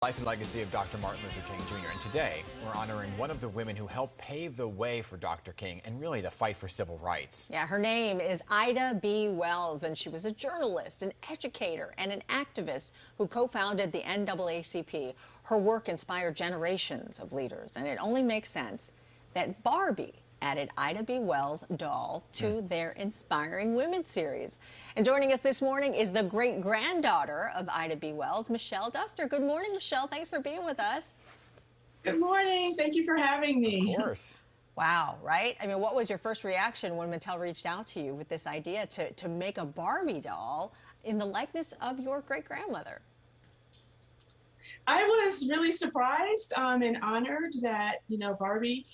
Life and legacy of Dr. Martin Luther King Jr. And today, we're honoring one of the women who helped pave the way for Dr. King and really the fight for civil rights. Yeah, her name is Ida B. Wells, and she was a journalist, an educator, and an activist who co-founded the NAACP. Her work inspired generations of leaders, and it only makes sense that Barbie added Ida B. Wells' doll to their Inspiring Women series. And joining us this morning is the great-granddaughter of Ida B. Wells, Michelle Duster. Good morning, Michelle. Thanks for being with us. Good morning. Thank you for having me. Of course. Wow, right? I mean, what was your first reaction when Mattel reached out to you with this idea to make a Barbie doll in the likeness of your great-grandmother? I was really surprised and honored that, Barbie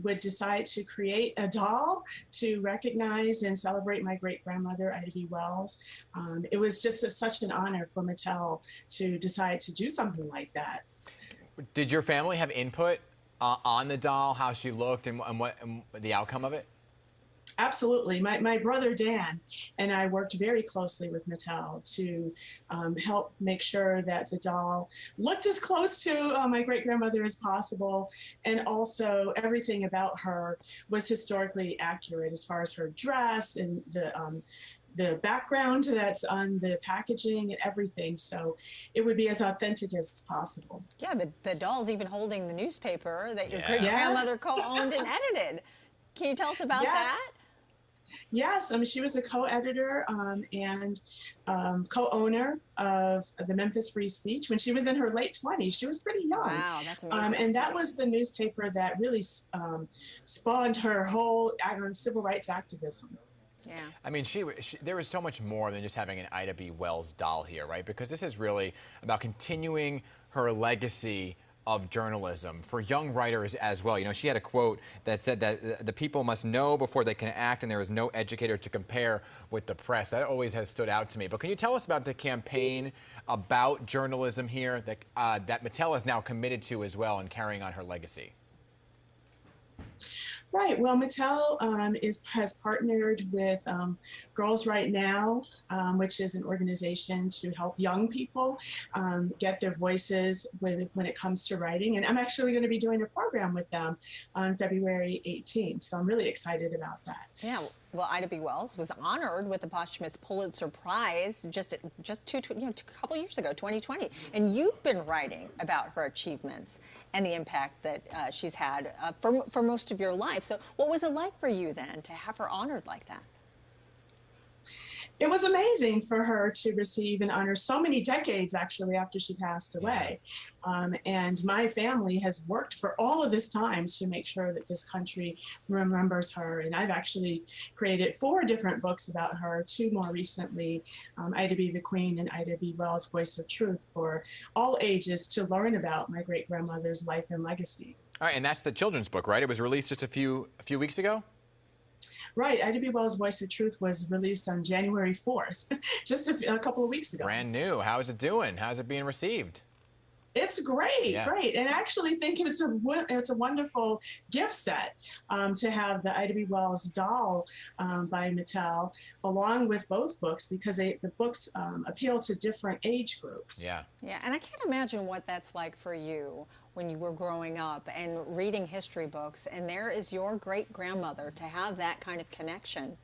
would decide to create a doll to recognize and celebrate my great-grandmother, Ida B. Wells. It was just such an honor for Mattel to decide to do something like that. Did your family have input on the doll, how she looked, and what the outcome of it? Absolutely. My brother Dan and I worked very closely with Mattel to help make sure that the doll looked as close to my great-grandmother as possible, and also everything about her was historically accurate as far as her dress and the background that's on the packaging and everything, so it would be as authentic as possible. Yeah, the doll's even holding the newspaper that your great-grandmother co-owned and edited. Can you tell us about that? Yes, she was the co-editor and co-owner of the Memphis Free Speech when she was in her late 20s. She was pretty young. Wow, that's amazing. And that was the newspaper that really spawned her whole civil rights activism. Yeah. I mean, there was so much more than just having an Ida B. Wells doll here, right? Because this is really about continuing her legacy of journalism for young writers as well. You know, she had a quote that said that the people must know before they can act, and there is no educator to compare with the press. That always has stood out to me. But can you tell us about the campaign about journalism here that Mattel is now committed to as well in carrying on her legacy? Right. Well, Mattel has partnered with Girls Right Now, which is an organization to help young people get their voices when it comes to writing. And I'm actually going to be doing a program with them on February 18th. So I'm really excited about that. Yeah. Well, Ida B. Wells was honored with the posthumous Pulitzer Prize just a couple years ago, 2020. And you've been writing about her achievements and the impact that she's had for most of your life. So what was it like for you then to have her honored like that? It was amazing for her to receive an honor so many decades, actually, after she passed away. And my family has worked for all of this time to make sure that this country remembers her. And I've actually created 4 different books about her, 2 more recently, Ida B. the Queen and Ida B. Wells, Voice of Truth, for all ages to learn about my great-grandmother's life and legacy. All right, and that's the children's book, right? It was released just a few weeks ago? Right. Ida B. Wells' Voice of Truth was released on January 4th, just a couple of weeks ago. Brand new. How's it doing? How's it being received? It's great, great. And I actually think it's a wonderful gift set to have the Ida B. Wells doll by Mattel along with both books, because the books appeal to different age groups. Yeah, and I can't imagine what that's like for you when you were growing up and reading history books, and there is your great-grandmother, to have that kind of connection.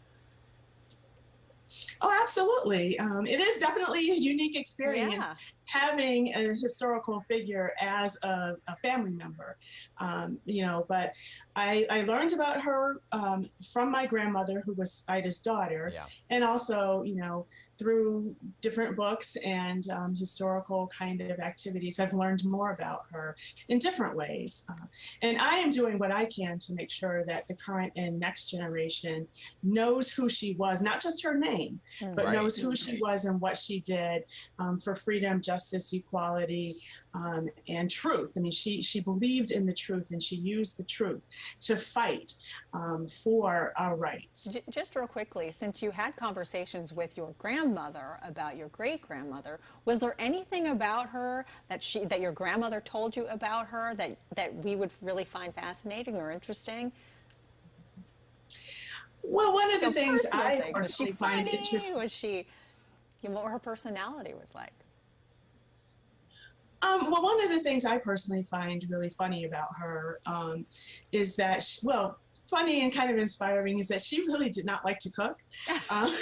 Oh, absolutely. It is definitely a unique experience having a historical figure as a family member, but I learned about her from my grandmother, who was Ida's daughter, and also, through different books and historical kind of activities, I've learned more about her in different ways. And I am doing what I can to make sure that the current and next generation knows who she was, not just her name, but knows who she was and what she did for freedom, justice, equality, and truth. I mean, she believed in the truth, and she used the truth to fight for our rights. Just real quickly, since you had conversations with your grandmother about your great-grandmother, was there anything about her that your grandmother told you about her that we would really find fascinating or interesting? Well, one of the things I personally find interesting was what her personality was like. Well, one of the things I personally find really funny about her is that, funny and kind of inspiring is that she really did not like to cook. Um,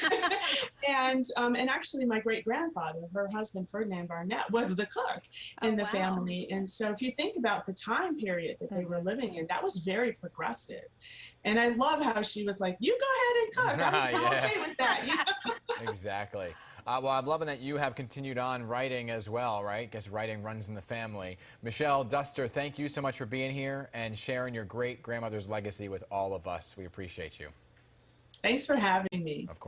and actually, my great grandfather, her husband Ferdinand Barnett, was the cook in the family. And so, if you think about the time period that they were living in, that was very progressive. And I love how she was like, "You go ahead and cook. I'm okay with that." You know? Exactly. Well, I'm loving that you have continued on writing as well, right? Because writing runs in the family. Michelle Duster, thank you so much for being here and sharing your great grandmother's legacy with all of us. We appreciate you. Thanks for having me. Of course.